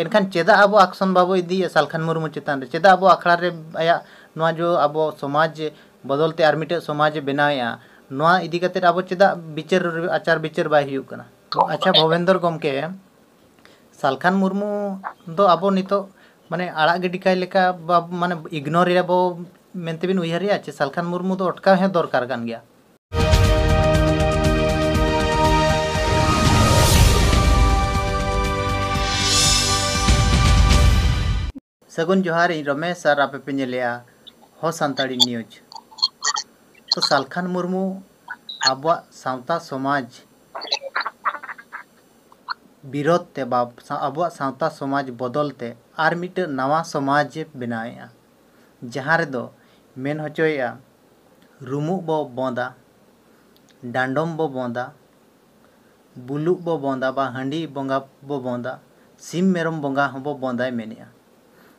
एनखान चेदा अब एक्शन बाबो इदी सालखान मुर्मू चेतान रे चेदा अब आखड़ा रे आया नोआ जो अब समाज बदलते आर मिटे समाज बनाया नोआ इदी कते अब चेदा विचार आचार विचार बाय हुयु कना। अच्छा भवेंद्र गमके सालखान मुर्मू दो अब नितो माने आड़ा गिडी काय लेका माने इग्नोर रे बो मेनते बिन उयहरिया चे सालखान मुर्मू दो अटका हे दरकार कान गया। सगुन जोहार रमेश सर आपे पे नेलिया हो संताड़ी न्यूज। तो सालखान मुर्मू आबवा सावता समाज विरोध ते बाब आबवा सावता समाज बदलते आर मिटे नवा समाज बनाया जहाँ रे दो मेन होचोया रुमु बो बोंदा डांडम बो बोंदा बुलु बो बोंदा बा हंडी बोंगा बो बोंदा सिम मेरम बोंगा बो बोंदा मेनिया।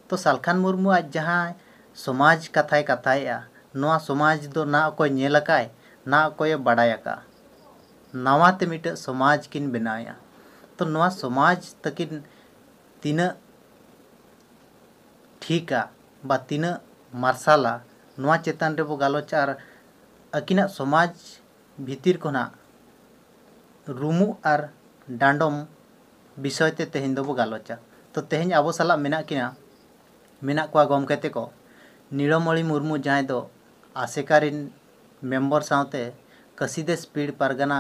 तो सालखान मुर्मू आज जहाँ समाज कथाय कथाया नवा समाज दो ना कोई नेलकाय ना कोई बड़ायका नवाते मिटे समाज किन बनाया। तो नवा समाज तकिन तीना ठीका बा तीना मार्शाला नवा चेतन रे बो गालोच आर अकिना समाज भीतिर कोना रुमु आर डांडम विषय ते तेहेन दो बो गालोचा। तो तेहेन आबो साला मेना किना मेना को गमके ते को नीलमणि मुर्मू जहाँ दो आसेकारिन मेम्बर सावते कसिदेश पीड़ पारगाना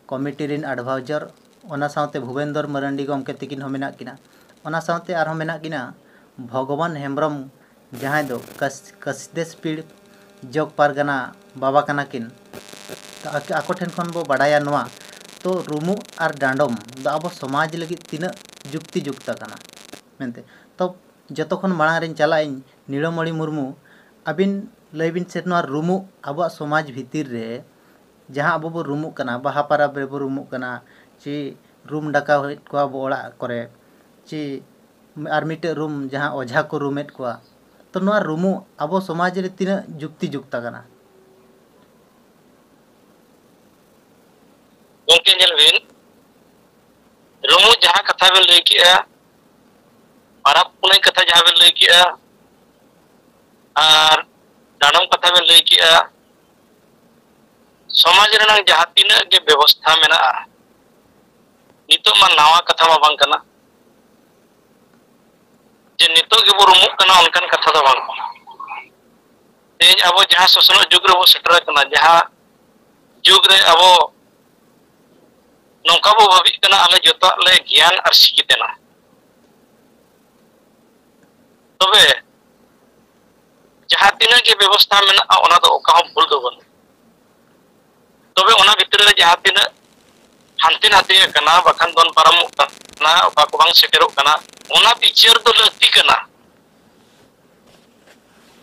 कमिटी रिन एडवाइजर ओना सावते भूपेंद्र मरंडी गमके तकिन हो मेना किना ओना सावते आर हो मेना किना भगवान हेम्ब्रम जहाँ दो कसिदेश पीड़ जोग पारगाना बाबा काना किन आको ठेन खन बो बड़ाया नवा। तो रुमु आर डांडम दो अब समाज लगी तीना जुक्ति जुक्ता काना मेनते। तो जतखन मांग रे चला नीलमणि मुर्मू अबिन लैबिन से रुमु अब समाज भीतर रे जहाँ अब बो रुमु कना बाहा परब रे बो रुमु कना ची रूम डाका को अब ओड़ा करे ची आर मिटे रूम जहाँ ओझा को रूमेट को। तो नोआ रुमु अब समाज रे तीना जुक्ति जुक्ता कना गोंके नेलबिन रुमु जहाँ कथा बेन लई किया पारब पुनई कथा जहाँ बेन लई किया आर डांडम कथा बेन लई किया समाज रेनांग जहाँ तीना के व्यवस्था मेना नितो मा नावा कथा मा बांग कना जे नितो के बो रुमु कना उनकन कथा दो बांग तेज अब जहाँ सोसनो जुग रे बो सेटर कना जहाँ जुग रे अब नौका बो भावी कना आले जोता ले ज्ञान और शिक्षितना तबे जहाँ तीना के व्यवस्था में ओना दो ओका हम भूल दो बन तबे ओना भीतर रे जहाँ तीना हांते नाते कना बखान दोन पारम कना ओका को बांग सेटेरो कना ओना पिक्चर दो लगती कना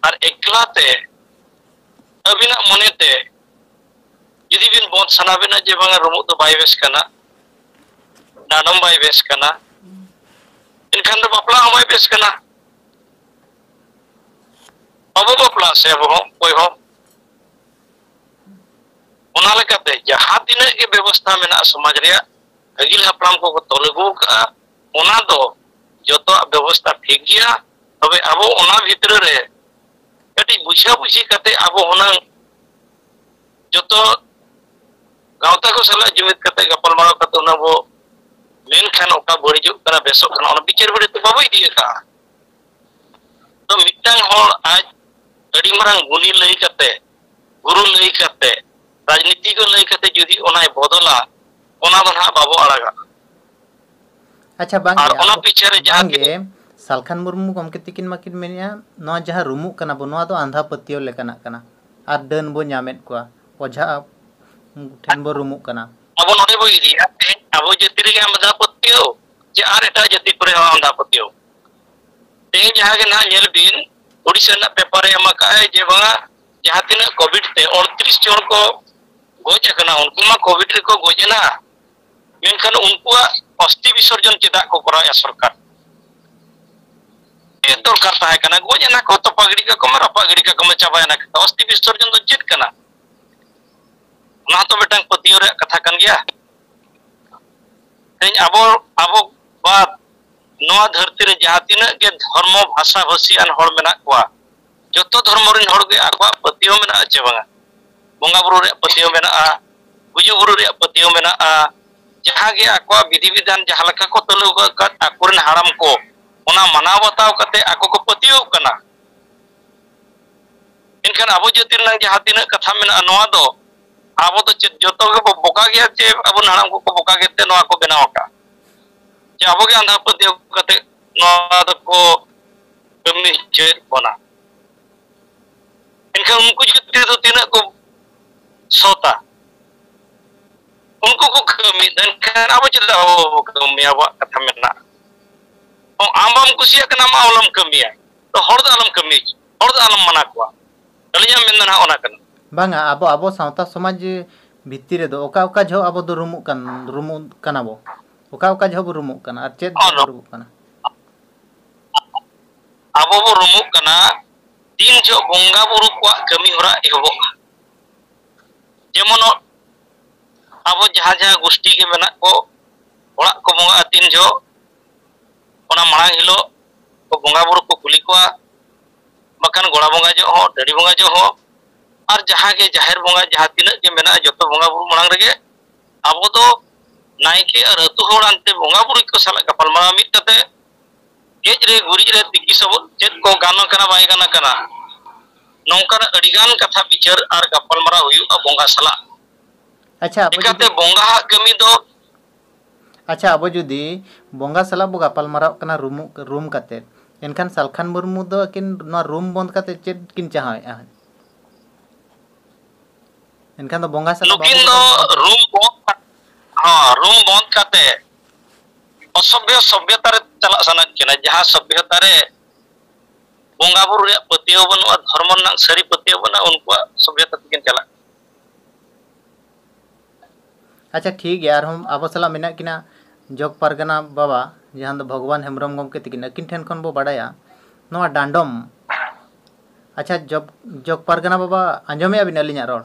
और एकलाते अबिना मनेते यदि बिन बहुत सना बिना जे बांगा रुमु दो बाय बेस कना डांडम बाय बेस कना इनखान दो बापला हमाय बेस कना अब बापला से अब कोई हो ओना लेकाते जहाँ तीना के व्यवस्था मेना समाज रे अगिल हपराम को तोलगु का ओना दो जतो व्यवस्था ठीक गया तबे अब ओना भीतर रे कटी बुझा बुझी कते अब होना जतो गावता को सला जुमित कते गपल मारो कते ओना वो मेन खान ओका बड़िजु कना बेसो खान ओना बिचार बड़े तो बाबू दिए का। तो मिटांग होल आज अड़ी मारंग गुनी लई कते गुरु लई कते राजनीति को लई कते जुदी ओनाय बदला ओना दो ना बाबू आड़ागा। अच्छा बांगे और ओना पीछे रे जहां बांगे सालखान मुर्मू गमके तकिन माकिन मेनिया नवा जहाँ रुमु कना बो नवा दो आंधा पतियो लेकाना कना आर डन बो न्यामेत को ओझा ठेन बो रुमु कना अब नोडे बो इदी अब जति रे आंधा पतियो जे आर एटा जति करे आंधा पतियो ते जहाँ के ना नेल बिन ओडिशा ना पेपर एमा काय जे बा जहाँ तीना कोविड ते 38 जन को गोज कना उनको मा कोविड रे को गोजना मेनखान उनको अस्थि विसर्जन चेदा को कराया सरकार ए दरकार ताहे कना गोजना को तो पगड़ी का कमरा पगड़ी का कम चाबायना अस्थि विसर्जन दो चेत कना ना तो बेटा पतियो रे कथा कन गया तेज अब अब बात नोआ धरती रे जहाँ तिना के धर्म भाषा भाषियान हर मेना कोआ जोतो धर्म रिन हर गे आकवा पतियो मेना चे बांगा बोंगा बुरु रे पतियो मेना गुजु बुरु रे पतियो मेना जहाँ गे आकवा विधि विधान जहाँ लका को तलु का आकुरन हाराम को ओना मनाव बताव कते आको को पतियो कना इनखान आबो जतिर नang जहाँ तिना कथा मेना नोआ दो आबो तो जोतो के बोका गया चे आबो हाराम को बोका गेते नोआ को बनाव का जे आबो के अंधा पतियो कते नोआ दो को कमी चेत बना इनखान उनको जुते तो तिना को सोता उनको को कमी इनखान आबो चेदा आबो कमी आबो कथा मेना ओ आमबाम कुसिया कना मा आलम कमिया तो हर द आलम कमी हर द आलम मना को अलिया मेनना ओना कना बांगा आबो सावता समाज भित्ती रे दो ओका झो आबो दो रुमु कना बो ओका झो बो रुमु कना और चेत रुमु कना आबो बो रुमु कना तीन जो बोंगा बुरु को कमी होरा एहबो जेमन आबो जहाँ गोष्ठी के मेना को ओड़ा को बोंगा तीन जो ओना मांग हिलो को बोंगा बुरु को कुली को बखान गोड़ा बोंगा जो हो डड़ी बोंगा जो हो और जहाँ के जाहिर बोंगा जहाँ तीन के मेना जो बोंगा बुरु मांग रगे आबो तो नायके और अतु होड़ अंते बोंगा बुरु को साला गपाल मारा मिट कते गेज रे गुरी रे तिकी सब चेत को गाना कना बाय गाना कना नौका अडिगान कथा बिचार और गपाल मारा हुयु बोंगा साला अच्छा इकाते बोंगा कमी दो अच्छा अब जुदी बोंगा साला बो गपाल मारा कना रूम कते एनखान सालखान मुर्मू दो किन नो रूम बंद कते चेत किन चाहे एनखान दो बोंगा साला नुकिन दो रूम बंद हां रूम बंद कते असभ्य सभ्यता रे चला सना केना जहां सभ्यता रे बोंगा बुरु रे पतियो बनुआ धर्म ना सरी पतियो बना उनको सभ्यता तिकिन चला अच्छा ठीक है यार हम आबो साला मेना किना जग पारगना बाबा जहां दो भगवान हेमरम गमके तिकिन अकिन ठेन खन बो बाडाया नोआ डांडम अच्छा जग पारगना बाबा आंजमे अबिन अलिया रोड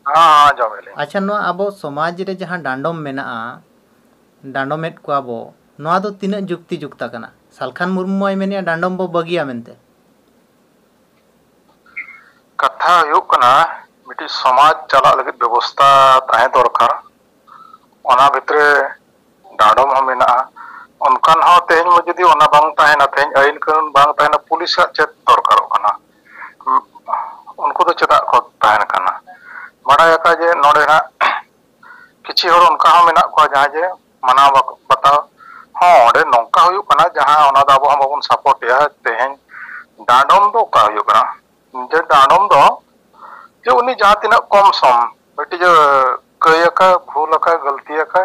हां जमेले अच्छा नोआ आबो समाज रे जहां डांडम मेना डांडोमेट को आबो नोआ दो तीन जुक्ति जुक्ता कना सालखान मुर्मू आय मेनिया डांडम बो बगिया मेनते कथा हुयुक कना मिटी समाज चला लगे व्यवस्था ताहे दरकार ओना भितरे डांडम हो मेना उनकान हो तेज में जदी ओना बांग ताहेना तेज आइन कानून बांग ताहेना पुलिस चेत दरकार कना उनको तो चेदा को ताहेन कना बड़ा का जे नोडे ना किछि हर उनका हो मेना को जहां जे मना बताओ हाँ ओडे नौका हुयुक कना जहां ओना दा आबो हम बाबन सपोर्ट या तेहेन डांडम दो का हुयुक कना जे डांडम दो जे उनी जहां तिना कम सम बेटी जो कयका भूलका गलतीका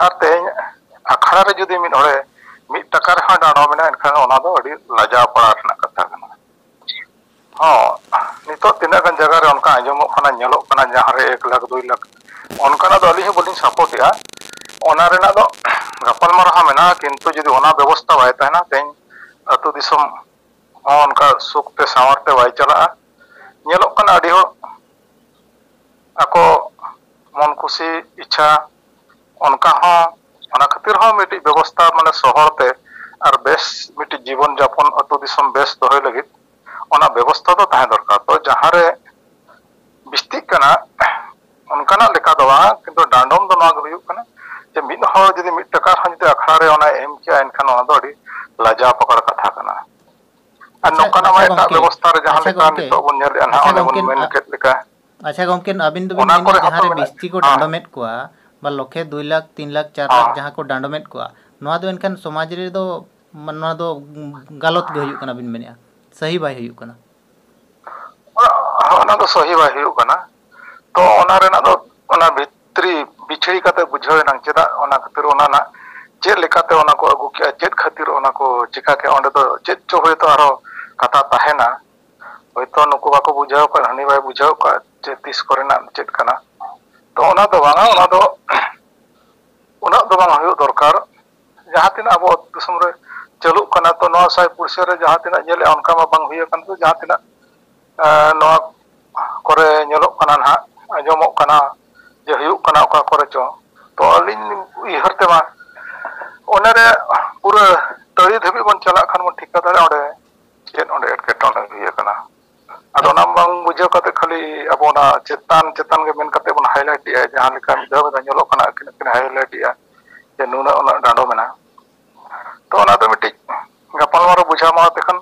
और तेज अखड़ा रे जुदी मिद हरे मिद टका रे डांडम मेना एनखान ओना दो अडी लाजा पड़ा रना कथा कना हाँ नितो तिना गन जगह रे उनका आंजमो कना नेलोक कना जहां रे 1 लाख 2 लाख उनका दो अली बोलिंग सपोर्ट या ओना रेना दो गपाल मारा मेना किंतु जदी ओना व्यवस्था बाय ताना तेज अतु दिसम उनका सुखते सावरते बाय चला नेलोक कना अडी हो ako मन खुशी इच्छा उनका हो ओना खातिर हो मिटी व्यवस्था माने शहरते और बेस मिटी जीवन यापन अतु दिसम बेस दोहे लगित ओना व्यवस्था तो ताहे दरकार तो जहां रे बिस्ती कना उनकाना लेका दवा किंतु डांडम दो नोग हुयुक कना जे मिद हो जदी मिद टका हन जदी अखड़ा रे ओना एम किया एनखान ओना दो अडी लाजा पकड़ कथा कना और नोकाना मा एटा व्यवस्था रे जहां लेका नितो बन नेल अना ओने बन मेन केत लेका अच्छा गमके अबिन दो जहां रे बिस्ती को डांडोमेट कोआ बा लखे 2 लाख 3 लाख 4 लाख जहां को डांडोमेट कोआ नोआ दो एनखान समाज रे दो नोआ दो गलत गे हुयुक कना बिन मेनिया सही बाय हुयुक कना ओना दो सही बाय हुयुक कना तो ओना रेना दो ओना भित्री बिछड़ी काते बुझाव नang चेदा ओना खातिर ओना ना चेद लेकाते ओना को अगु के चेद खातिर ओना को चिका के ओंडे तो चेद चो होय तो आरो कथा ताहेना होय तो नुको बाको बुझाव का हनी बाय बुझाव का चेद तीस करेना चेद कना तो ओना दो बांगा ओना दो बांग हुयुक दरकार जहां तिना अबो दिसम रे चलुक कना तो नोआ साय पुरसे रे जहां तिना जेले उनका मा बांग हुय कन तो जहां तिना नोआ करे नेलोक कना ना आजमोक कना जे हुयुक कना ओका करे चो तो अलिन इहरते मा ओने रे पूरा तड़ी धाबी बन चला खान बन ठिका दाड़े ओंडे चेत ओंडे एटकेटोने हुई कना आदो ना बांग बुझाव काते खाली अब ओना चेतान चेतान के मेन काते बन हाईलाइट या जहां लेका मिदाव दा ñolo kana किन हाईलाइट या जे नुना ओना डांडो मेना तो ओना दो मिटि गापाल मारो बुझाव मा तेखन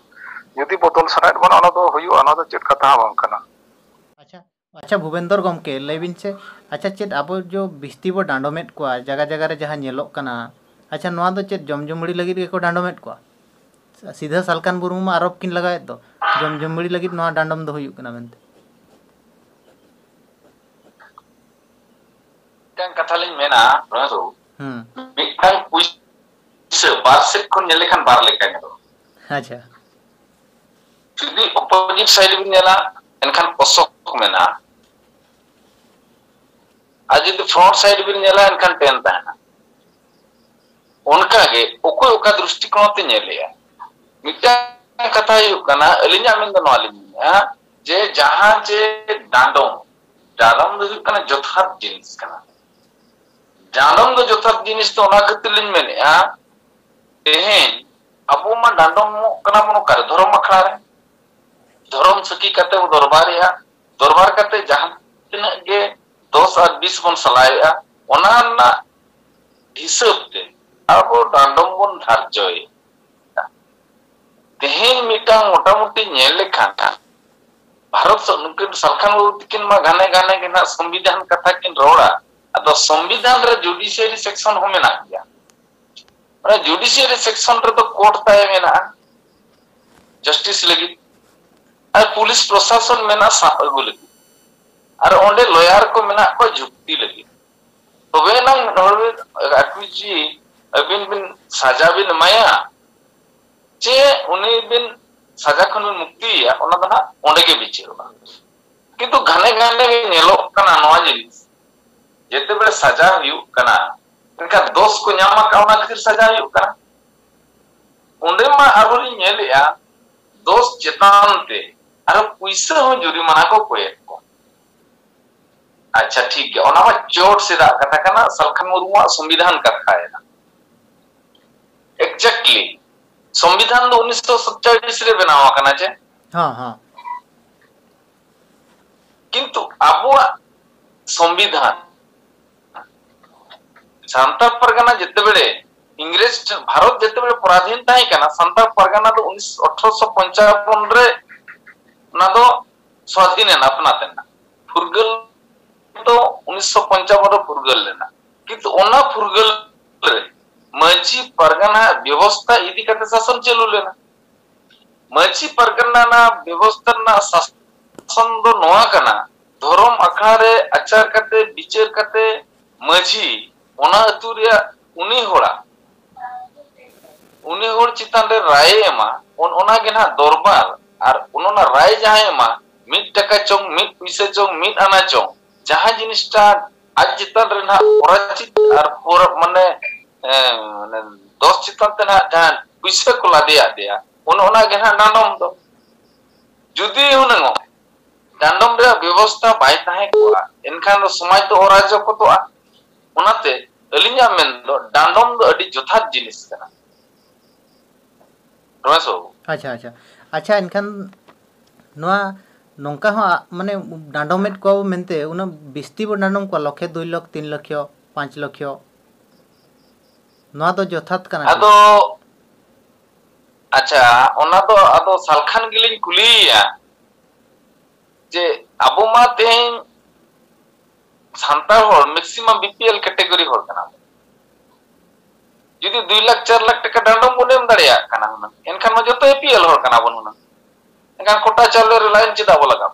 यदि बदल सनाय बन ओना दो हुयु ओना दो चेत कथा बांग कना। अच्छा अच्छा भूपेंद्र गमके लैबिन से अच्छा चेत अब जो बिस्ती बो डांडोमेट को जगह जगह रे जहां ñeloक कना अच्छा नोआ दो चेत जमजमड़ी लगी के को डांडोमेट को सीधा सालकान मुर्मू मा आरोप किन लगाए दो जमजमड़ी लगी नोआ डांडोम दो हुयु कना मेनते kan kata lain mena raso hmm mikang puisa barsik kon nyelekan bar lekanya do अच्छा jadi opposite side bin nyala enkan posok mena aji the front side bin nyala enkan ten tahana onka ge okoy oka drushtikon te nyeleya mikang kata yu kana alinya men do alinya je jahan je dalam do kana jothat jinis kana डांडोम दो जोथात जिनिस तो ओना खतिलिन मेने आ तेहेन अबो मा डांडोम कना मनो कर धर्म अखड़ा रे धर्म सकी कते वो दरबार कते जहां तिना गे 10 और 20 बन सलाया ओना ना हिसाब ते अबो डांडोम बन धार्जय तेहेन मिटा मोटा मोटी नेल लेखा भारत नुकिन सरकार तिकिन मा गाने गाने के ना संविधान कथा किन रोड़ा अतो संविधान रे जुडिशियरी सेक्शन हो मेना गया अरे जुडिशियरी सेक्शन रे तो कोर्ट ताय मेना जस्टिस लगी और पुलिस प्रशासन मेना सागु लगी और ओंडे लॉयर को मेना को जुक्ति लगी तो वे ना नॉर्वे अक्विजी अबिन बिन सजा बिन माया जे उनी बिन सजा खन मुक्ति या ओना दना ओंडे के बिचारबा किंतु घने घने नेलो कना नवा जिनिस जेते बड़े सजा हुई कना इनका दोस्त को न्यामा काउना खातिर सजा हुई कना उंडे मा आरोली नेलिया दोस्त चेतान ते अरे पुइसा हो जुरिमाना को कोए को अच्छा ठीक है ओना मा चोट सिदा कथा कना सलखन मुर्मू संविधान कथा है ना एग्जैक्टली संविधान दो 1947 रे बनावा कना जे हां हां किंतु आबो संविधान सांताल परगना जिते बड़े इंग्रेज भारत जिते बड़े पराधीन ताई कना सांताल परगना तो 1855 रे ना तो स्वाधीन है ना अपना तेना फुरगल तो 1955 रे फुरगल लेना किंतु ओना फुरगल रे माझी परगना व्यवस्था इदी कते शासन चलू लेना माझी परगना ना व्यवस्था ना शासन दो नोआ कना धर्म अखड़ा रे आचार कते विचार कते माझी ओना अतुरिया उनी होड़ चितान रे राय एमा ओना गे ना दरबार और ओना राय जहां एमा 1 टाका चोंग 1 पैसा चोंग 1 आना चोंग जहां जिनिसटा आज चितान रे ना ओराचित और पूरा माने 10 चितान ते ना जहां पैसा को लादिया दिया ओना गे ना डांडोम दो जुदी हुनंगो डांडोम रे व्यवस्था बाय ताहे कोआ एनखान समाज तो ओराजो को तो ओनाते अलिया मेन दो डांडोम दो अडी जोथात जिनिस कना रमेशो अच्छा अच्छा अच्छा इनखान नोआ नोंका हो माने डांडोमेट को मेनते उना बिस्ती बो डांडोम को लखे 2 लाख 3 लाख 5 लाख नोआ तो जोथात कना अदो अच्छा ओना तो अदो सालखान गिलिन कुलिया जे अबो मा तेन सांताल होड़ मैक्सिमम बीपीएल कैटेगरी होड़ कना यदि 2 लाख 4 लाख टका डांडोम बोनेम दड़िया कना हुना एनखान मा जतो एपीएल होड़ कना बन हुना एनखान कोटा चाले रे लाइन चिदा बोला का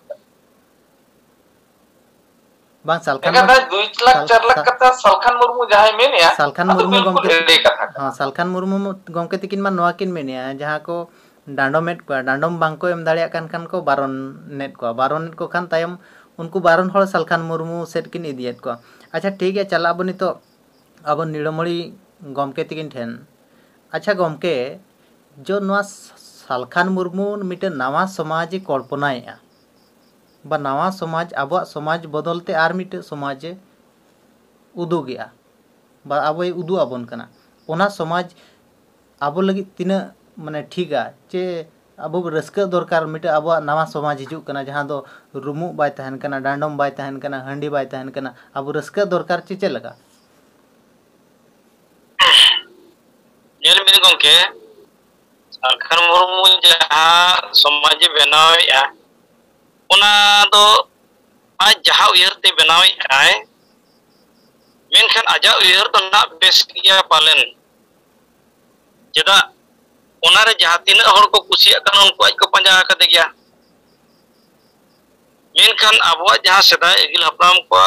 बांग सालखान एनखान 2 लाख 4 लाख कथा सालखान मुर्मू जहां मेनिया सालखान मुर्मू गमके कथा हां सालखान मुर्मू गमके तिकिन मा नोआ किन मेनिया जहां को डांडोमेट को डांडोम बांग को एम दड़िया कान को बारन नेट को खान तायम उनको बारन हर सालखान मुर्मू सेट किन इदियत को अच्छा ठीक है चला बनी तो अब नीड़मड़ी गमके तिकिन ठेन अच्छा गमके जो नवा सालखान मुर्मू मिटे नवा समाज कल्पनाया बा नवा समाज अब समाज बदलते आर मिटे समाज उदुगेआ बा अब उदु आबन कना ओना समाज अब लगी तीना माने ठीका चे अब रस्क दरकार मिटे अब नवा समाज हिजू कना जहां दो रुमु बाय तहन कना डांडम बाय तहन कना हंडी बाय तहन कना अब रस्क दरकार चे लगा जेल मिन गंके सरकार मुर्मु जहां समाज बनावेया ओना दो आज जहां उयरते बनावे आए मेनखान आजा उयहर तो ना बेस किया पालन चेदा ओनारे जहां तीना हर को कुसिया कन उनको आज को पंजा कते गया मेनखान आबवा जहां सदा एगिल हपराम को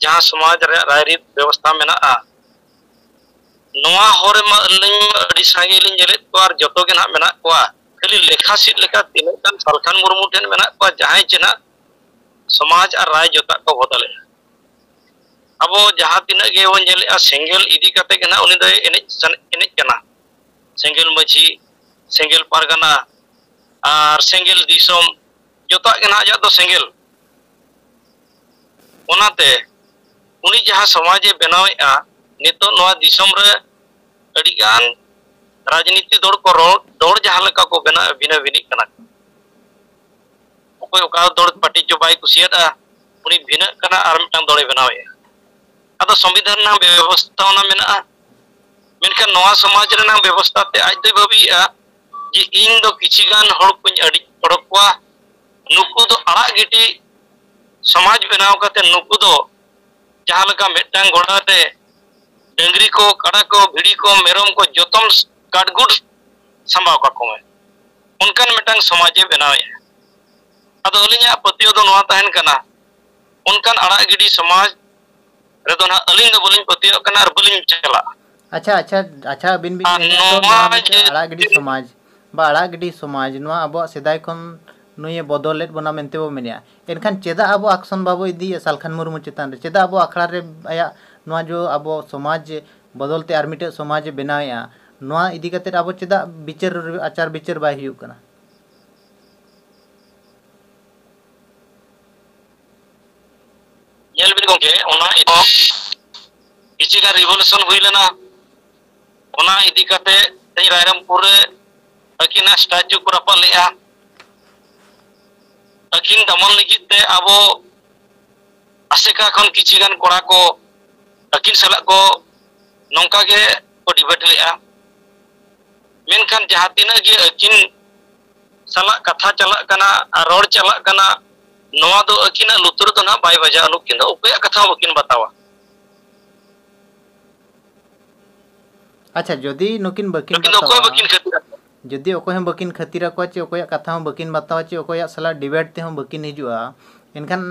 जहां समाज रे रायरीत व्यवस्था मेना आ नोआ होरे मा लिंग अडी सागे लिंग जेलेत को आर जतो के ना मेना को खाली लेखा सीट लेखा तीन कान सालखान मुर्मु ठेन मेना को जहां चेना समाज और राय जोता को बदले अब जहां तीना गे वन जेले सेंगल इदी कते के ना उनी दो एने कना सेंगल मझी सेंगल पारगना और सेंगल दिसोम जोता के ना जा तो सेंगल ओनाते उनी जहां समाज बनावेआ नितो नोआ दिसोम रे अडिगान राजनीति दौड़ को दौड़ जहां लका को बना बिना बिनी कना ओकोय ओका दौड़ पार्टी जो बाय कुसियादा उनी बिना कना आर मिटांग दौड़े बनावे आदो संविधान ना व्यवस्था ओना मेना मेनका नोआ समाज रे ना व्यवस्था ते आज दो भाबिया जे इन दो किछिगान हड़ कुñ अडी पड़कवा नुकु दो अड़ा गिटी समाज बनाव कते नुकु दो जहां लका मिटांग घोड़ाते डंगरी को कड़ा को भिड़ी को मेरम को जोतम काटगुड संभाव का को में उनकन मिटांग समाजे बनावे अदो अलिया पतियो दो नोआ तहन कना उनकन अड़ा गिडी समाज रे दो ना अलिंग दो बोलिन पतियो कना और बोलिन चला अच्छा अच्छा अच्छा बिन बिन अड़ा गिडी समाज बा अड़ा गिडी समाज नोआ अब सेदाय खन नुये बदलेट बना मेनते बो मेनिया एनखान चेदा अब एक्शन बाबो इदी सालखान मुर्मु चितान रे चेदा अब अखड़ा रे आया नोआ जो अब समाज बदलते आर मिटे समाज बनावेआ नोआ इदी कते अब चेदा विचार आचार विचार बाय हुयु कना येल बिन गोके ओना इतो किछि का रिवोल्यूशन हुई लेना ओना इदी कते तई रायरमपुर रे अकिना स्टैच्यू को रपा लेआ अकिन दमन लगित ते अब आसेका खन किछि गान कोड़ा को अकिन सला को नौका के को डिबेट लेआ मेनखान जहां तीना गे अकिन सला कथा चला कना रोड चला कना नोआ दो अकिना लुतुर तो ना बाय बजा अनुकिन दो ओकया कथा बकिन बतावा अच्छा जदी नुकिन बकिन बतावा बकिन खतिर जदी ओको हम बकिन खतिर को चे ओकया कथा हम बकिन बतावा चे ओकया सला डिबेट ते हम बकिन हिजुआ एनखान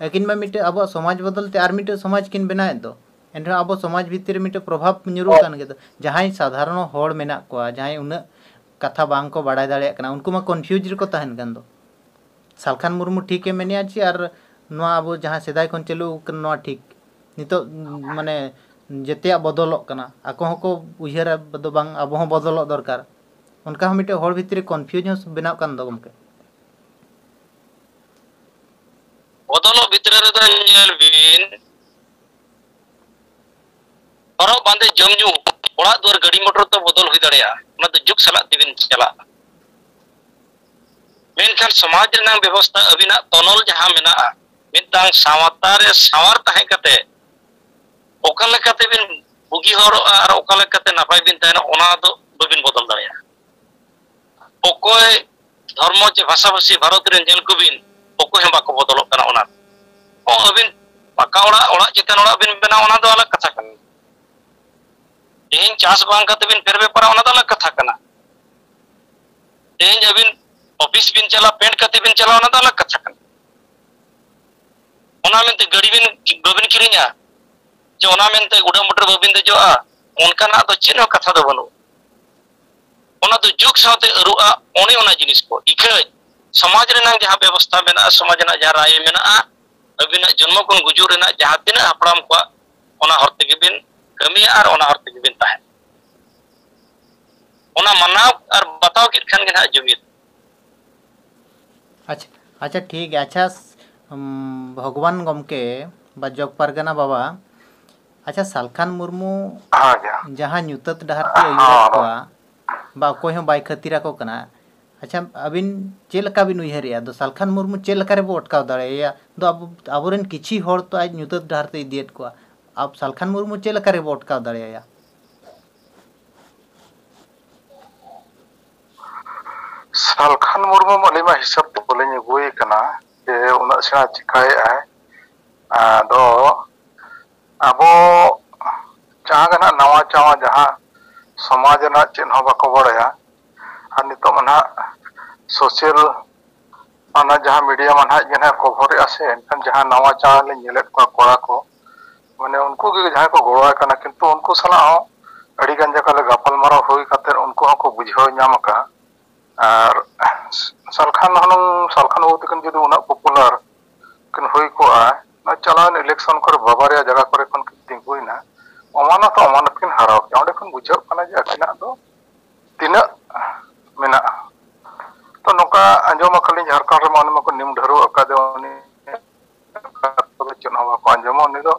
अकिन मा मिटे अब समाज बदलते आर मिटे समाज किन बनाए दो एनरा अब समाज भीतर मिटे प्रभाव न्यूरू कान गे जहां साधारण होड़ मेना को जहां उन कथा बांग को बाड़ाय दाड़े कना उनको मा कन्फ्यूज रे को तहन गन दो सालखान मुर्मू ठीक है मेनिया ची और नोआ अब जहां सेदाय खन चलू नोआ ठीक नितो माने जेते बदलक कना आको हको उयहर बदो बांग अब हो बदलक दरकार उनका हम मिटे होड़ भीतर कन्फ्यूज बनाव कान दो गमके बदलो भीतर रे दो नेल बिन और बांधे जमजू ओड़ा दुआर गाड़ी मोटर तो बदल हुई दड़िया ना तो जुग सला दिबिन चला मेनखान समाज रना व्यवस्था अबिना तनल जहां मेना मितांग सावता रे सावर ताहे कते ओका लेकाते बिन बुगी हर और ओका लेकाते नापाय बिन ताहे ओना दो बबिन बदल दड़िया ओकोय धर्म चे भाषा भाषी भारत रे जेल को बिन ओकोय हम बाको बदल कना ओना ओ अबिन पाका ओड़ा चितन ओड़ा बिन बना ओना दो अलग कथा कना तेन चास बांग कते बिन फेर बेपार ओना दो अलग कथा कना तेन अबिन ऑफिस बिन चला पेंट कते बिन चला ओना दो अलग कथा कना ओना मेनते गाड़ी बिन बबिन किरिया जे ओना मेनते उडा मोटर बबिन दे जोआ उनका ना तो चिन्ह कथा दो बनो ओना तो जुग साथे अरुआ ओने ओना जिनिस को इखे समाज रेना जहां व्यवस्था मेना समाज ना जहां राय मेना अबिना जन्म कोन गुजु रेना जहां तिना हपड़ाम को ओना हरते के बिन कमी और ओना हरते के बिन ताहे ओना मनाव और बताओ कि खान के ना जुमित अच्छा अच्छा ठीक है अच्छा भगवान गमके बा जग परगना बाबा अच्छा सालखान मुर्मू हाँ क्या जहाँ ᱧᱩᱛᱟᱹᱛ ᱰᱟᱦᱟᱨ ᱛᱮ ᱟᱹᱭᱩᱨᱮᱫ ᱠᱚᱣᱟ ᱵᱟ ᱚᱠᱚᱭ ᱦᱚᱸ ᱵᱟᱭ ᱠᱷᱟᱹᱛᱤᱨᱟᱠᱚ ᱠᱟᱱᱟ अच्छा अबिन चेल लका बिन उयहरिया दो सालखान मुर्मू चेल लका रे बो अटकाव दाड़ेया दो आबोरेन किछि होड़ तो आज ᱧᱩᱛᱟᱹᱛ ᱰᱟᱦᱟर ते इदियत को अब सालखान मुर्मू चेल लका रे बो अटकाव दाड़ेया सालखान मुर्मू मलिमा हिसाब तो बोलेंगे गुई कना जे उना सेना चिकाए आए दो अबो चागना नवा चावा जहां समाज ना चिन्ह बाको बड़ाया और नितो मना सोशल अना जहां मीडिया मना जना कवर आसे एनकन जहां नवा चावा ले नेलेत को कोड़ा को माने उनको के जहां को गोड़ा कना किंतु उनको सला हो अड़ी गंजा का गपल मारा होई खातिर उनको को बुझाव नाम का और सालखान वो तकन जदि उना पॉपुलर किन हुई को आ चलान इलेक्शन कर बाबारिया जगह करे कन तिंगुइना अमानत अमानत किन हाराव के ओंडे कन बुझाव कना जे अकिना दो तिना मेना तो नोका अंजम खाली झारखंड रे माने मको निम ढरो अकादे उनी तो चनवा को अंजम उनी दो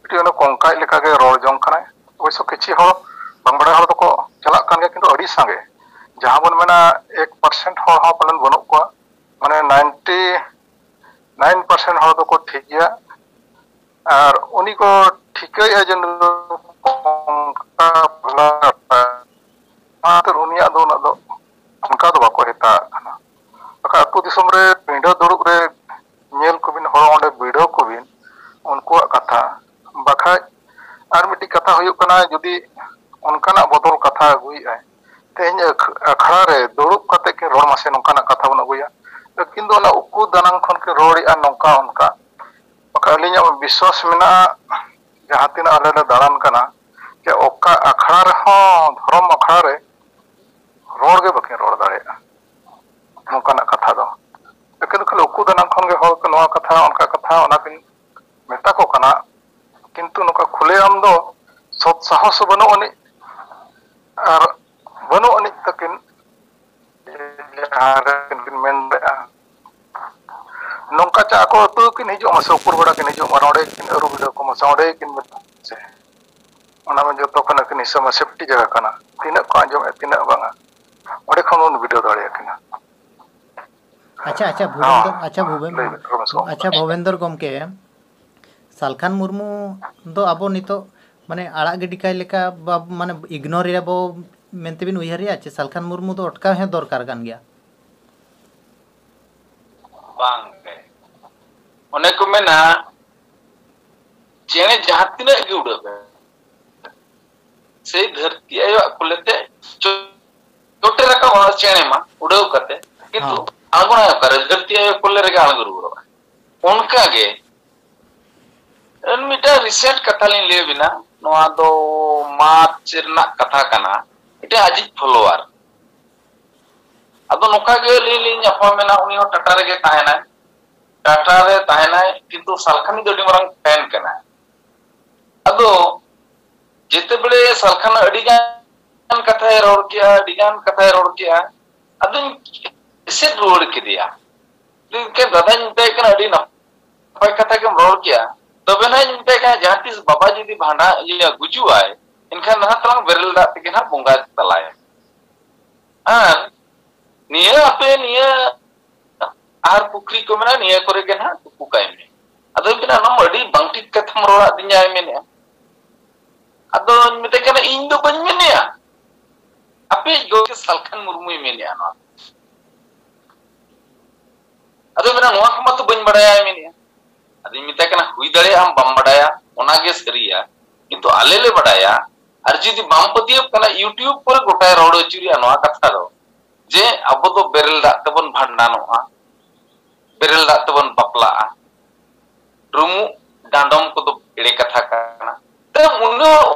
टी उन कोंकाय लेका के रोड जंग कना ओइसो किछि हो बंगबड़ा हो तो को चला कन के किंतु अड़ी संगे जहां बन मेना 1% हो पलन बनो को माने 99% हो तो को ठीक गया और उनी को ठीकय जन का भला आतर उनिया दो ना दो उनका दो बाको हेता खाना अका अतु दिसम रे पिंडो दुड़ुक रे नेल को बिन हो ओंडे वीडियो को बिन उनको कथा बाखा और मिटी कथा हुयु कना जदी उनकाना बदल कथा गुई आए तेज अखड़ा रे दुड़ुब कते के रोड मासे नौकाना कथा बन अगुया लेकिन दो ना उकु दानांग खन के रोडिया नौका उनका अलिया विश्वास मेना जहां तीन आले ले दाड़ान कना के ओका अखड़ा रे हो धर्म अखड़ा रे रोड के बके रोड दाड़ेया नौकाना कथा दो लेकिन खाली उकु दानांग खन के हो के नोआ कथा उनका कथा ओना किन मेता को कना किंतु नौका खुले आम दो सत साहस बनो अनि और बनो अनि तकिन किन मेन नौका चा को तो किन हिजो मसे ऊपर बड़ा किन हिजो मारोड़े किन अरु वीडियो को मसाड़े किन से ओना में जतो कना किन हिस्सा में सेफ्टी जगह कना तिना को अंजम तिना बांगा ओडे खन उन वीडियो दाड़े किना अच्छा भूपेंद्र गमके सालखान मुर्मू दो आबो नितो माने आड़ा गिडी काय लेका माने इग्नोर रे बो मेनते बिन उयहरिया चे सालखान मुर्मू दो अटका हे दरकार कान गया बांग ओने को मेना चेने जहां तिना के उड़बे से धरती आयो कुलेते छोटे रका वाला चेने मा उड़ाव करते किंतु आगुना कर धरती आयो कुले रे आलगुर उड़ो उनका गे मिटा रिसेंट कथा लिन ले बिना नोआ दो मार्च रना कथा कना इटे अजित फॉलोअर अदो नोका गे लिन अपा मेना उनी हो टाटा रे गे ताहेना टाटा रे ताहेना किंतु सालखानी दो डिमरंग फैन कना अदो जेते बड़े सालखान अडिगान कथा रोड किया अडिगान कथा रोड किया अदो इसे रोड के दिया के दादा निते कना अडी ना पय कथा के रोड किया तबे ना निते का जहातिस बाबा जी भांडा ये गुजु आए इनका ना तंग बेरल दा के ना बोंगा तलाय हां निया अपे निया आर पुखरी को मेना निया करे के ना पुकाय में अदो बिना नम अडी बंगटी कथम रोड़ा दिnya मेने अदो मिते के ना इन दो बन मेने अपे जो के सालखान मुर्मू मेने ना अदो बिना नोआ को मत बन बड़ाया मेने अदि मिते के ना हुई दड़े हम बम बड़ाया ओना गे सरिया किंतु आले ले बड़ाया और जदी बामपतिय कना यूट्यूब पर गोटाय रोड चुरिया नोआ कथा दो जे अब तो बेरल दा तबन भांडानोआ बेरल दा तबन बपला रुमु डांडम को तो एड़े कथा काना त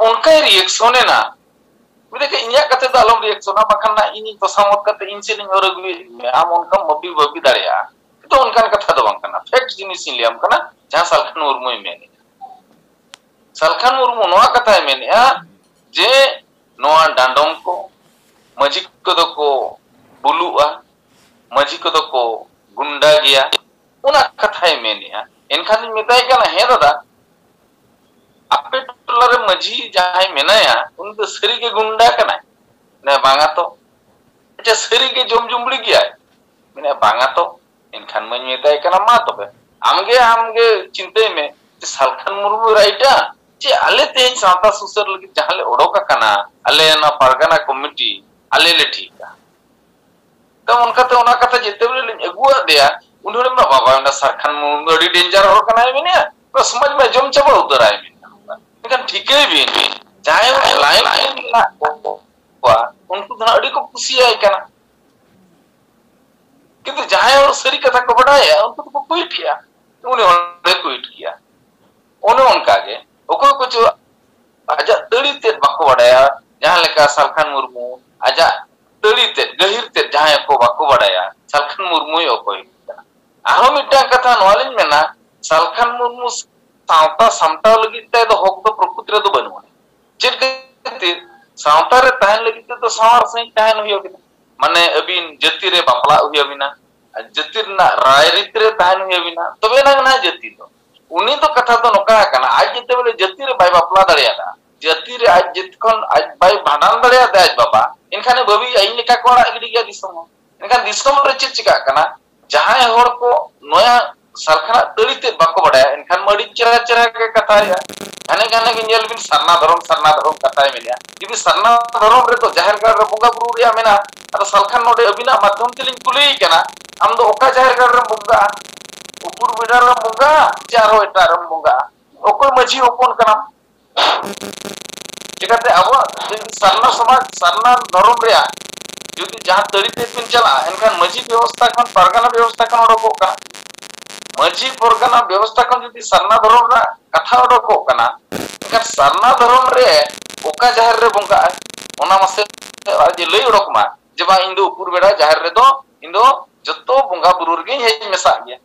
उनका रिएक्शन है ना मिले के इन्या कथे दा अलम रिएक्शन बखन ना इनी तो सामत कते इनसे नहीं और आम उनका मबी बबी दाड़िया तो उनका कथा दो बंकना फैक्ट जिनिस लियाम कना जहां सालखान मुर्मू मेने सालखान मुर्मू नोआ कथा मेने जे नोआ डांडम को मजी को दो को बुलुआ मजी को दो को गुंडा गया उना कथा मेने एनखान मिताय कना हे दादा अपे टोला माझी जहां मेनाया उन तो सरी के गुंडा कना ने बांगा तो अच्छा सरी के जुमजुमड़ी गया मैंने बांगा तो इनखान मन मेताय कना मा तो बे आमगे चिंते में सालखान मुर्मू राइटा जे आले ते सावता सुसर लगी जहां ले ओडोका कना आले ना परगना कमिटी आले ले ठीका तो उनका तो उना कथा जेते बोले अगुआ दिया उन्होंने मा बाबा ना सालखान मुर्मू अड़ी डेंजर हो कना है तो समझ में जम चबा उतर आए लेकिन ठीक है भी चाहे लाइन ना वा उनको धना अड़ी को खुशी आई कना किंतु जहां और सरी कथा को बढ़ाया उनको तो क्विट किया उन्होंने क्विट किया उन्होंने उनका के ओको कुछ आजा तड़ी ते बाको बढ़ाया जहां लेका सालखान मुर्मू आजा तड़ी ते गहिर ते जहां को बाको बढ़ाया सालखान मुर्मू यो कोई आरो मिटा कथा नॉलेज में ना सालखान मुर्मू सावता समटाव लगी ते तो होक तो प्रकृति रे तो बनवा चेक ते सावता रे तहन लगी तो सावर सही तहन हुयो कि माने अबिन जति रे बापला हुयो बिना जति ना रायरित रे तहन हुयो बिना तबे ना जति तो उनी तो कथा तो नोका कना आज जते बोले जति रे बाय बापला दड़ियादा जति रे आज जितखन आज बाय भाडान दड़ियादा आज बाबा इनखाने बबी आइन लेका को अड़ा गिडी गया दिसम इनखान दिसम रे चित चिका कना जहां होड़ को नया सालखाना तड़ीते बाको बड़ाया इनखान मड़ी चरा चरा के कथा या गाने के जेल बिन सरना धरम कथा मेलिया यदि सरना धरम रे तो जाहिर गाड़ रे बुंगा बुरु रिया मेना अरे सालखान नोडे अबिना माध्यम तेलिन कुली कना हम तो ओका जाहिर गाड़ रे बुंगा उपुर बिडा रे बुंगा चारो एटा रे बुंगा ओको मजी ओपन कना चिकाते अब सरना समाज सरना धरम रे यदि जहां तड़ीते पिन चला इनखान मजी व्यवस्था खन परगना व्यवस्था खन ओडको का मजी परगना व्यवस्था खन यदि सरना धरम रा कथा ओडको कना इनखान सरना धरम रे ओका जाहिर रे बुंगा ओना मासे आज लई ओडक मा जेबा इंदो उपुर बेड़ा जाहिर रे दो इंदो जत्तो बुंगा बुरु रे हे मेसा गया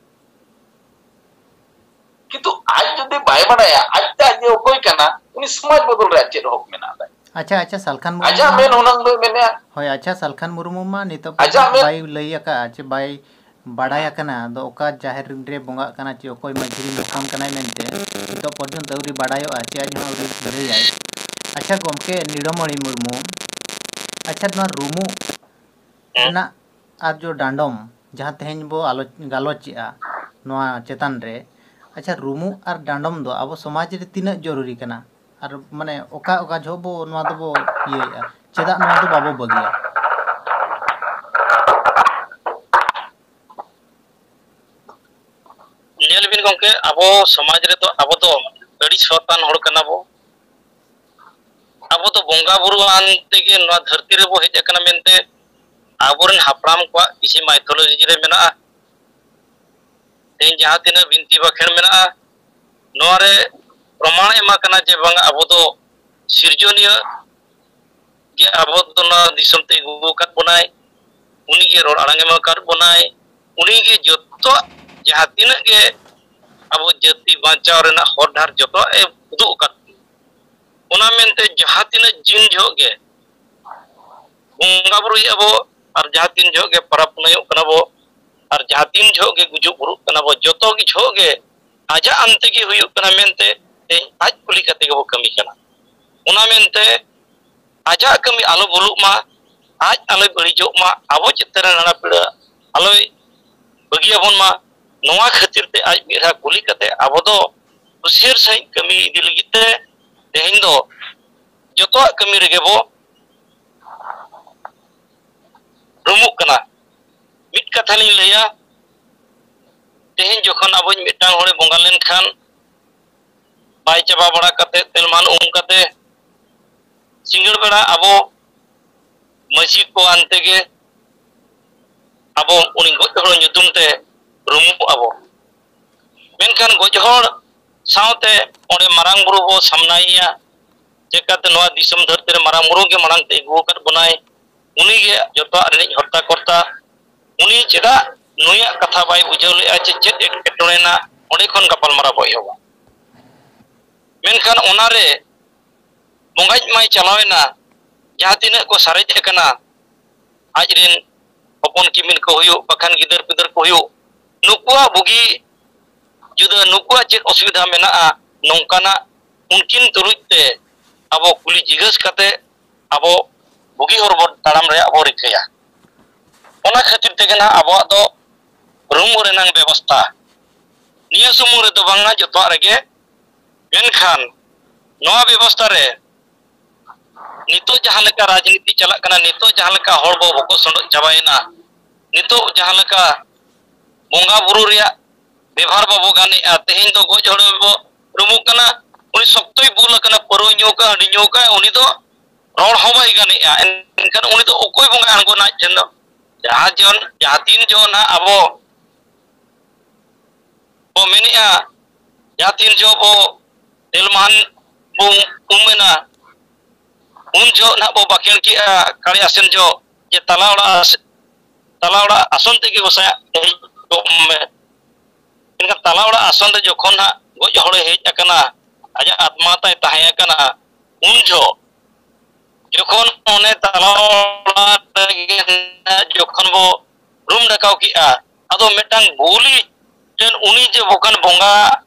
किंतु आज जदि बाय बडाया आज ता जे ओकोय कना उनी समाज बदल रे चेद होक मेना दा अच्छा सालखान मुर्मू आजा मेन उनंग दो मेने होय अच्छा सालखान मुर्मू मा नितो बाय लई का चे बाय बडाया कना दो ओका जाहिर रे बोंगा कना चे ओकोय मझरी नोकाम कना मेनते तो पर्यंत अवरी बडायो आचे आज अवरी लई आय अच्छा गोमके नीडमणि मुर्मू अच्छा ना रुमू ना आज जो डांडम जहां तेहन बो गालोचिया नोआ चेतन रे अच्छा रुमू और डांडम दो अब समाज रे तीना जरूरी कना और माने ओका झोबो नोआ दो बो ये चेदा नोआ दो बाबो बगिया नेल बिन गंके अब समाज रे तो अब तो अड़ी सतान होड़ कना बो अब तो बोंगा बुरु आनते के नोआ धरती रे बो हेज कना मेनते आबोरन हापराम को किसी माइथोलॉजी रे मेना तेन जहां तिना बिनती बखेण मेना नोआ रे प्रमाण एमा कना जे बांग अब तो सिरजोनिय के अब तो ना दिसम ते गुगु कत बनाय उनी के रोड आड़ंगे में कर बनाय उनी के जतो जहां तिना के अब जति बांचाव रेना होरधार जतो ए उदु कत ओना मेनते जहां तिना जिन जोगे बोंगा बुरु अब और जहां तीन जोगे परप नयो कना बो और जहां तीन जोगे गुजु बुरु कना बो जतो की जोगे आजा अंत की हुई कना मेनते आज कुली कते के वो कमी कना उना मेनते आजा कमी आलो बुलु मा आज आलो बड़ी जो मा आबो चित्तर नाना पिड़ा आलो बगिया बोन मा नोआ खातिर ते आज मेरा कुली कते आबो दो उसिर सही कमी इदी लगिते तेहिन दो जतो कमी रेगे बो रुमुक कना मिट कथा लिन लया तेहिन जखन अब मिटांग होड़े बोंगा लेन खान बाय चाबा बड़ा कते तेलमान कते सिंगड़ बेड़ा अब मजी को आनते के अब उनी गज हड़ नुतुम ते रुमु अब मेनखान गज हड़ सावते ओंडे मारांग बुरु बो सामनाइया जेकाते नोआ दिसम धरती रे मारांग बुरु के मारांग ते गु कर बनाय उनी के जतो रिनिज हत्ता करता उनी चेदा नुया कथा बाय बुझाव ले आचे चेद एटकेटोणेना ओंडे खन गपाल मारा बय होबा मेनखान ओनारे बोंगाज माय चलावेना जहां तिना को सारेज एकना आज रिन हपन किमिन को हुयो बखान गिदर पिदर को हुयो नुकुआ बुगी जुदा नुकुआ चेद असुविधा मेना नोंकाना उनकिन तुरुजते abo kuli jigas kate abo bugi hor bo taram re abo rikaya ona khatir tege na abo do room renang ବ୍ୟବস্থা niya sumur re do banga joto rege menkhan noa ବ୍ୟବস্থা re nito jahan leka rajniti chalak kana nito jahan leka hor bo boko sondok chabaina nito jahan leka bonga buru ria bevar babo gane tehin do goj hor bo rumuk kana uni soktoi bul kana poro nyoka hadi nyoka uni do ror hobai gane enkan uni do okoi bonga anggo na jendo jahajon jahatin jon ha abo bo menia jahatin jo bo delman bo umena unjo na bo bakel ki kali asen jo je talaura ason tege gosa do enkan talaura ason de jokhon ha goj hore hej akana aja atma tai tahe akana unjo jokhon one talaura tege jokhon bo room dakau ki ado metang buli jen uni je bokan bonga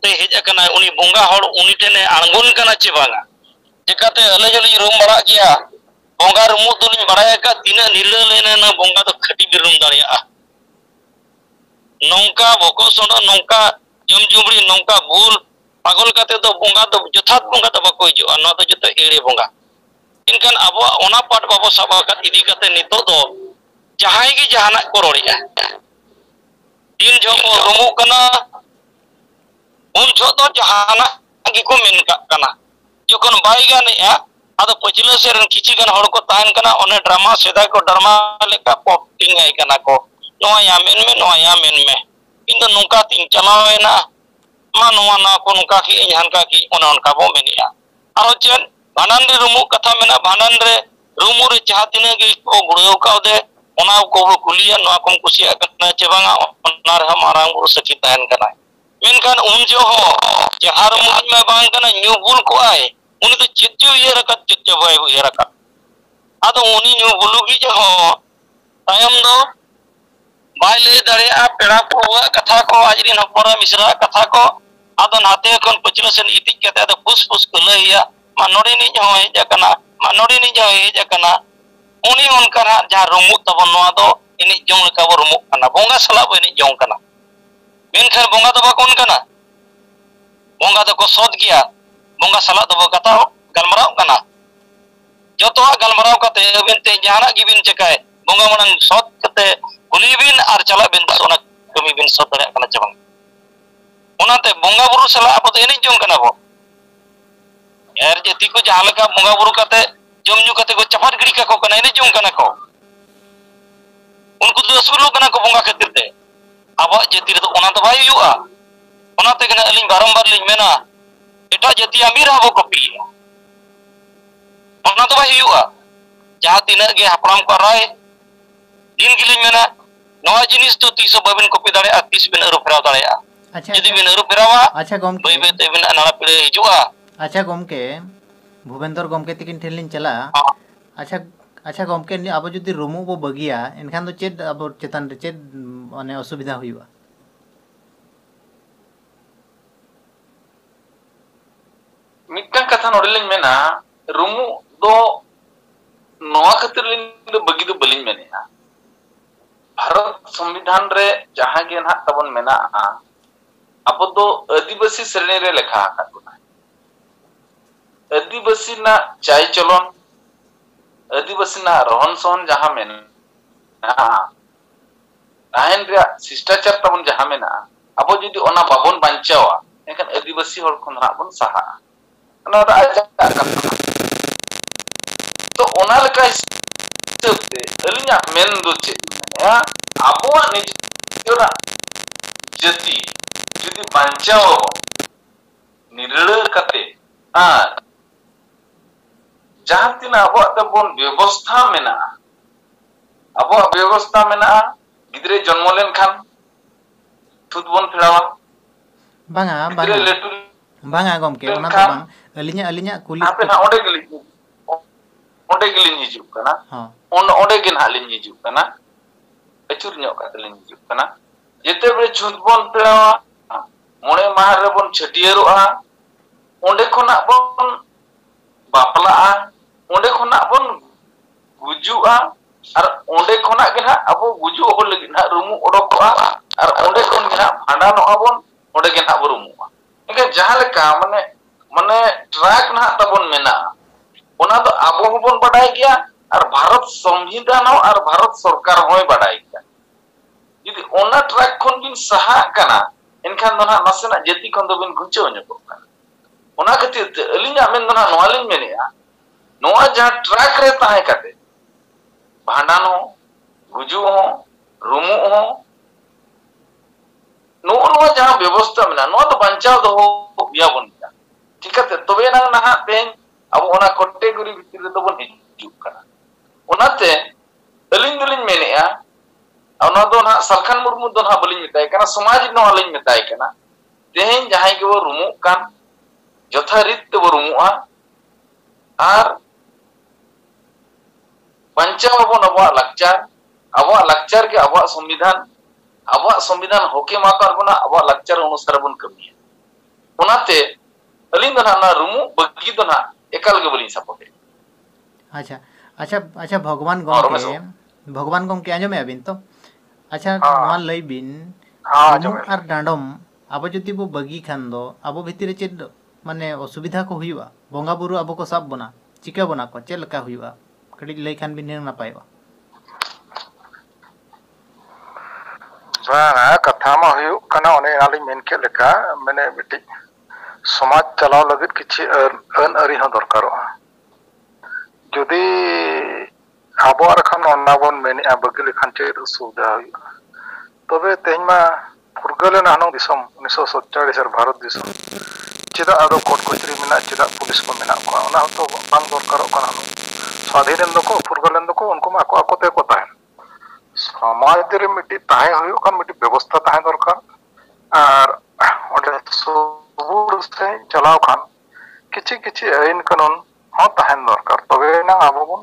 te hej akana uni bonga hor uni tene angon kana che banga jekate alejali room bara kia bonga rumu tulin baraya ka tina nirle lena na bonga do khati birum daria nongka boko sono nongka jom jumri nongka bul pagol kate do bonga do jothat bonga do bako hijo no do joto ere bonga inkan abo ona part babo sabakat idi kate nito do jahai gi jahana ko roria din jomo rumu kana un joto jahana gi ko men kana jokon bai gane ado pachilo seren kichi gan hor ko tahan kana one drama seda ko drama leka popting ai kana ko noa ya men me indo nungka ting chalawe na ma noa na ko nungka ki ihan ka ki onon ka bo menia aro chen banan re rumu katha mena banan re rumu re chahatine ge ko gudo ka de ona ko kuliya noa kom kusia kana chebanga onar hamarang buru sakit tahan kana menkan unjo ho jahar mu me bang kana nyubul ko ai uni to chitju ye rakat chitju bai ye rakat ado uni nyubulu gi jo tayam do baile dare pera ko katha ko ajrin hopora misra katha ko ado nate kon pachilo sen itik kate ado pus ko laiya manori ni jo he jakana uni onkara ja rumu tabon no ado ini jong leka bo rumu kana bonga sala bo ini jong kana menkhan bonga do ba kon kana bonga do ko sod gya bonga sala do kata galmarau kana joto galmarau kate bente jahana gibin cekai bonga manang sod kate kulibin ar chala bin sona kami bin sod dare kana jabang onate bonga buru sala apo eni jong kana bo er jeti ko jahalaka bonga buru kate jomnyu kate ko chapar giri ka ko kana eni jong kana ko unku do asulu kana ko bonga khatir te aba jeti re ona to bai yu'a onate kana alin barambar lin mena eta jati amir abo kopi ona to bai yu'a jaha tina ge hapram ko rai din gilin mena noa jinis to 300 babin kopi dare 30 bin euro pera dare jadi bin euro perawa acha gomke bai bai te bin anara pile hijua acha gomke Bhupendra गमके तिकिन ठेलिन चला अच्छा गमके नि अब जदि रूमु बो बगिया एनखान दो चेद अब चेतन रे चेद माने असुविधा हुइबा मिटन कथा नोडलिन मेना रूमु दो नोआ खातिर लिन दो बगी दो बलिन मेना भारत संविधान रे जहां गे ना तबन मेना अब दो आदिवासी श्रेणी रे लेखा आकातुना आदिवासी ना चाय चलन आदिवासी ना रहन सहन जहां मेना ताहेन रे शिष्टाचार तबन जहां मेना अब जदि ओना बाबन बांचावा एखन आदिवासी हर खन बन सहा ना राजा तो ओना लेका हिसाबते अलिया मेन दो चे या आबुआ निजरा जति जदि बांचाओ निरळ कते जहां तिना आबुआ तबन व्यवस्था मेना गिदरे जन्म लेन खान थुतबन फेरावा बांगा गमके ओना तो बांग अलिया कुली आपे ना ओडे गिलिन हिजुक कना ओडे गिन हालिन हिजुक कना अचुर ᱧᱚᱜ कातलिन हिजुक कना जेते बे छुतबन पेड़ावा मोणे माह रे बन छटियरोआ ओडे खना बन बापलाआ ओंडे खोना बन गुजुआ और ओंडे खोना के ना अब गुजु हो लगी ना रुमु ओडोकआ और ओंडे खोन के ना भांडानोआ बन ओंडे के ना रुमुआ इनके जहां लेका माने माने ट्रैक ना तबन मेना ओना तो आबो हबन बडाय गया और भारत संविधान और भारत सरकार होय बडाय गया यदि ओना ट्रैक खोन बिन सहा कना इनखान दो ना नसेना जति खोन दो बिन गुचो ᱧᱚᱜᱚᱜ कना ओना खातिर अलिंगा मेन दो ना नोवालिन मेनेया नोआ जहां ट्रैक रे ताहे काते भांडान हो गुजु हो रुमु हो नो जहां व्यवस्था मेना नो तो बंचाव दो बिया बन गया ठीक है तबे ना ना तेन अब ओना कैटेगरी भितर दो बन हिजु कना ओनाते अलिंग दलिन मेनेया ओना दो ना सरखान मुर्मु दो ना बलिन मिताय कना समाज नो अलिंग मिताय कना तेन जहां के वो रुमु कान यथारीत वो रुमुआ और पंचाव बन अब लक्चार के अब संविधान होके माकार बना अब लक्चार अनुसार बन कमिया ओनाते अलिंग दो ना रुमु बगी दो ना एकाल के बलिन सपोर्ट अच्छा अच्छा अच्छा भगवान गमके आंजमे अबिन तो अच्छा नवा लई बिन रुमु और डांडम अब जदि बो बगी खान दो अब भितर चेद माने असुविधा को हुआ बंगा बुरु अब को सब बना चिका बना को चेद लका हुआ कड़ी लई खान बिन नापायवा बांगा कथा मा हुयुक कना ओने आलिं मेन के लेका माने मिटि समाज चलाव लगित किछि अन अरि ह दरकारोआ जदि आबो रखन ओना बन मेने आ बगि लेखान चे सुविधा हुयुआ तबे तेज मा फुरगले नानो दिसम 1947 भारत दिसम चिदा आदो कोर्ट कचरी मेना चिदा पुलिस को मेना को ओना तो बांग दरकारो कना स्वाधीन दको फुरगलेन दको उनको मा ako te ko tahen समाज रे मिटि ताहे हुयो कान मिटि व्यवस्था ताहे दरकार और ओडे सुबुर से चलाव खान किछि किछि आईन कानून हो ताहेन दरकार तबे ना आबो बन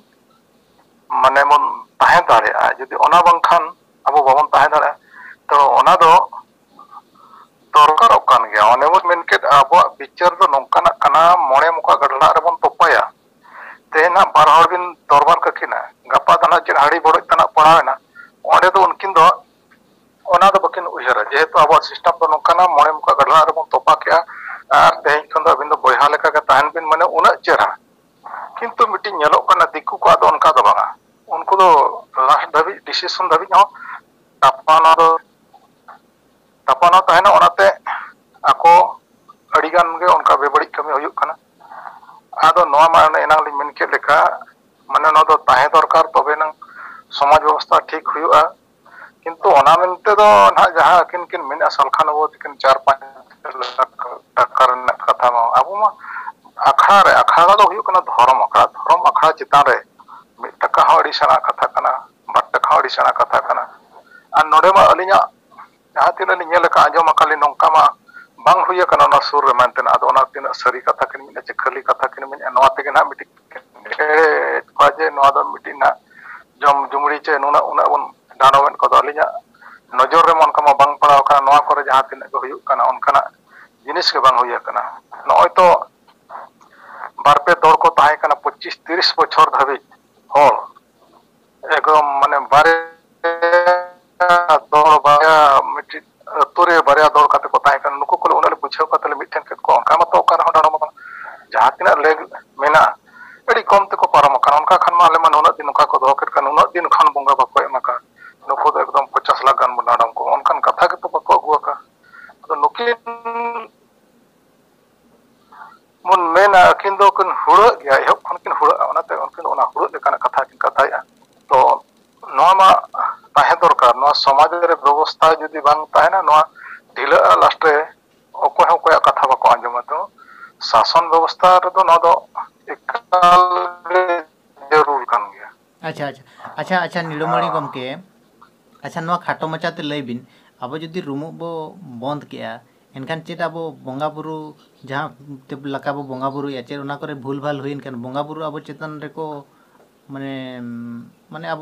माने मन ताहे दारे आ जदि ओना बंखान आबो बाबन ताहे दारे तो ओना दो दरकार कान गया ओने बन मेनके आबो विचार दो नोंकाना कना मोणे मुका गडला रे बन तोपाया तेना बार हर बिन दरबार कखिना गपा दना चिन हाड़ी बड़ तना पड़ावेना ओंडे तो उनकिन दो ओना दो बकिन उहरा जेहेतु अब सिस्टम तो नोकाना मोणे मुका गडला रे बन तोपा के तेज खन दो बिन दो बयहा लेका के ताहन बिन माने उना चेहरा किंतु मिटि नेलो कना दिक्कु को दो उनका दो बांगा उनको दो लास्ट धाबी डिसीजन धाबी हो तापाना ताहेना ओनाते आको अडिगान गे उनका बेबड़ी कमी हुयुक कना आदो नोआ माने एनांग लिन मेन के लेका माने नो दो ताहे दरकार तबे नंग समाज व्यवस्था ठीक हुयुआ किंतु ओना मेनते दो ना जहां किन मेना सलखान वो किन 4-5 लाख टाका रन कथा मा आबो मा अखाड़ा दो हुयुक कना धर्म अखाड़ा चितान रे मिट टाका हडिसना कथा कना बाट टाका हडिसना कथा कना आ नोडे मा अलिया जहां तिना निये लेका आजम अकाली नोंका मा बांग हुया कना ना सुर रे मानतेना आदो ना तिना सरी कथा किन मिना चखली कथा किन मिना नोआ तेगे ना मिटि पाजे नोआ दो मिटि ना जम जुमड़ी चे नुना उना बन डाणोवन को दो अलिया नजर रे मन कमा बांग पड़ाव कना नोआ करे जहां तिना को हुयुक कना उनकना जिनिस के बांग हुया कना नोय तो बारपे दौड़ को ताहे कना 25-30 बछर धाबी होल एकदम माने बारे दौड़ बाया मिटि तोरे बारिया दौड़ काते को ताहे कना नुको को उनले बुझाव काते मिठन के को उनका मतो का डाणो मत जहां तिना लेग मेना एडी कम ते को पारम कना उनका खन माले मन उना दिन का को दो कर कना उना दिन खन बंगा बाको एमाका नुको तो एकदम 50 लाख गान बनाडम को उनकन कथा के तो बाको अगुआ का तो नुकिन मुन मेना किंदो किन हुड़ गया एहब खन किन हुड़ ओनाते उनकिन ओना हुड़ लेकाना कथा किन कथाया तो नोआ मा ताहे दरकार नोआ समाज रे व्यवस्था जदि बांग ताहेना नोआ ढिला लास्ट रे ओको हो कोया कथा बाको आंजमा तो शासन व्यवस्था रे दो नोआ दो एकाल जरूर कान गया अच्छा नीलमणि गमके अच्छा नोआ खाटो मचाते लई बिन अब जदि रुमु बो बंद किया एनखान चेद अब बंगा बुरु जहाँ लका बो बंगा बुरु या चेद उना करे भूल भाल हुइन कान बंगा बुरु अब चेतन रे को माने माने अब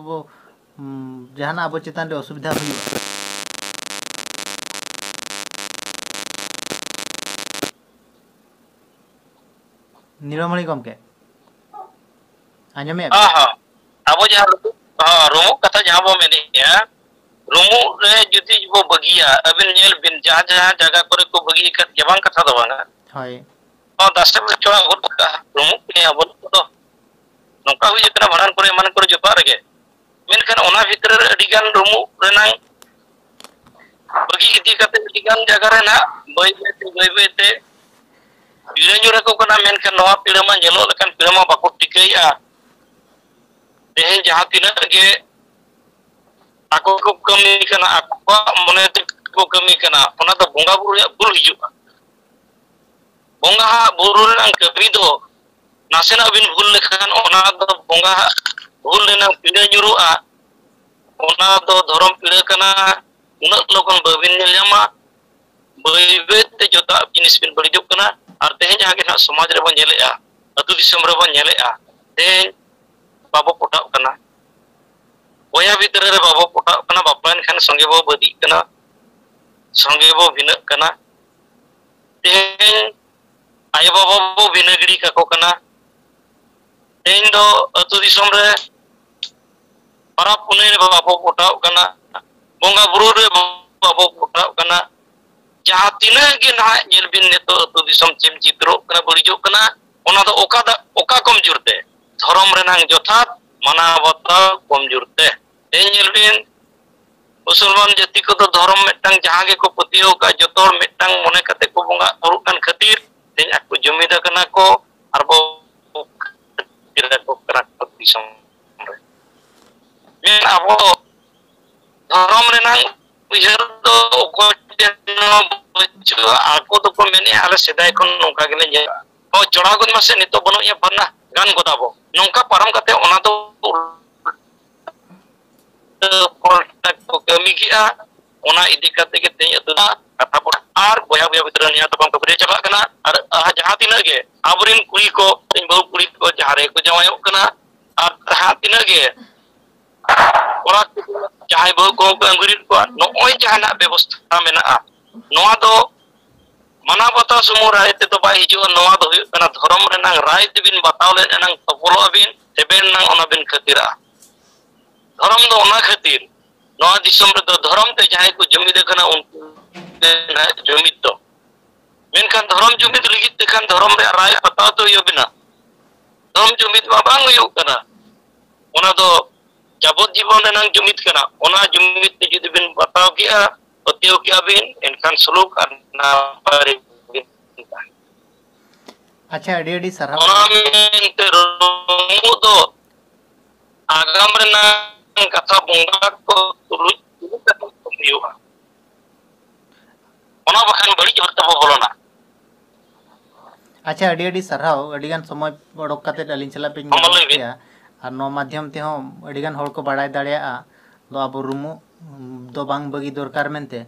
जहां अब चेतन रे असुविधा हुई नीलमणि गमके आंजमे अब जहाँ रुमु कथा जहाँ बो मेने रुमु रे जुदी बो बगिया अबिन नेल बिन जहाँ जहाँ जगह करे को बगी कर जबान कथा दवाना हाय दास्ते में चोरा गुट का रुमु के अब तो नौका हुई जितना भड़ान करे मन करे जो पार के मेनखान ओना भीतर अडिगान रुमु रेना बगी इदी कते अडिगान जगह रे ना बय बेते बिरंजुरा को कना मेनखान नवा पीड़मा नेलो लेकिन पीड़मा बाको टिकैया तेहे जहाँ तीना के ako ko kami kana ako mone ko kami kana ona do bonga buru ya bul hiju bonga buru nang kami do nasena bin bul lekhan ona do bonga bul nang pide nyurua ona do dhorom pide kana unat lokon babin nyama bebet te jota jinis bin berjuk kana ar tehe jaha ke na samaj re bon nyele a atu disam re bon nyele a te babo potak kana boya bhitar re babo potak kana bapan khan sange bo badi kana sange bo bhinak kana ten ayo babo bo binagri kako kana ten do atu disam re para punai re babo potak kana bonga buru re babo potak kana jaha tina ge na nyel bin neto atu disam chem chitro kana burijuk kana ona do oka komjur te dhorom renang jothat mana bata komjur te nyel bin मुसलमान जाति को तो धर्म मिटang जहाँ के को पतियो का जोतोर मिटang मने कते को बंगा उरुkan खातिर तेज aku जुमिदा कना को आरबो किरा को करा दिसम रे मेन abo धर्म रेनांग उयहर दो को जेनो aku तो को मेने आले सेदाय kon नोंका गेले जे ओ चोड़ा गुन मासे नितो बनो या बना गान गोदाबो नोंका पारम कते ओना तो kami kia ona idi kate ke tenya tuna kata pun ar boya bitra niya tapam kabri chalak kana ar jaha tina ge aburin kuri ko tin bau kuri ko jahare ko jawayok kana ar jaha tina ge ora jahai bau ko angurit ko no oi jahana ବ୍ୟବস্থা mena noa do mana bata sumu rai te to bai hiju noa do huyuk kana dhorom renang rai tebin bataw len enang topolo abin teben nang ona bin khatira dhorom do ona khatir नवा दिसम रे दो धर्म ते जाय को जुमिद कना उनको जुमिद दो मेनखान धर्म जुमिद लगित तेखान धर्म रे राय पता तो यो बिना धर्म जुमिद मा बांग हुयु कना ओना दो जाबत जीवन रेनांग जुमिद कना ओना जुमिद ते जुदी बिन बताव किया पतियो किया बिन एनखान सलूक ना पारे अच्छा अडी सरहा ओना मेनते रोमु दो आगाम Raina kata bonga ko tuluj kata pemiuha ona bakan bari jorta bolona अच्छा अडी सरहाव अडिगान समय ओडक कते अलिन चला पे या और नो माध्यम ते हम अडिगान हर को बाडाय दाड़िया दो अब रुमु दो बांग बगी दरकार मेनते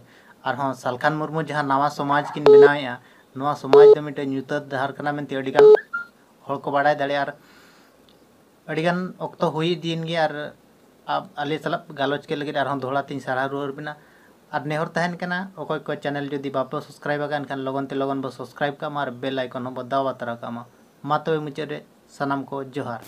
और हां सालखान मुर्मू जहां नवा समाज किन बनाया नवा समाज दो मिटे न्यूतत दहार कना मेनते अडिगान हर को बाडाय दाड़िया और अडिगान ओक्तो हुई दिन गे और अब आले सलाब गालोच के लगे और दोहड़ा तीन सारा रुआर बिना और नेहर तहन कना ओकोय को चैनल जदि बापो सब्सक्राइब आगान खान लगन ते लगन बो सब्सक्राइब का मार बेल आइकन हो बदावा तरह का मा तबे मुचे रे सनम को जोहार।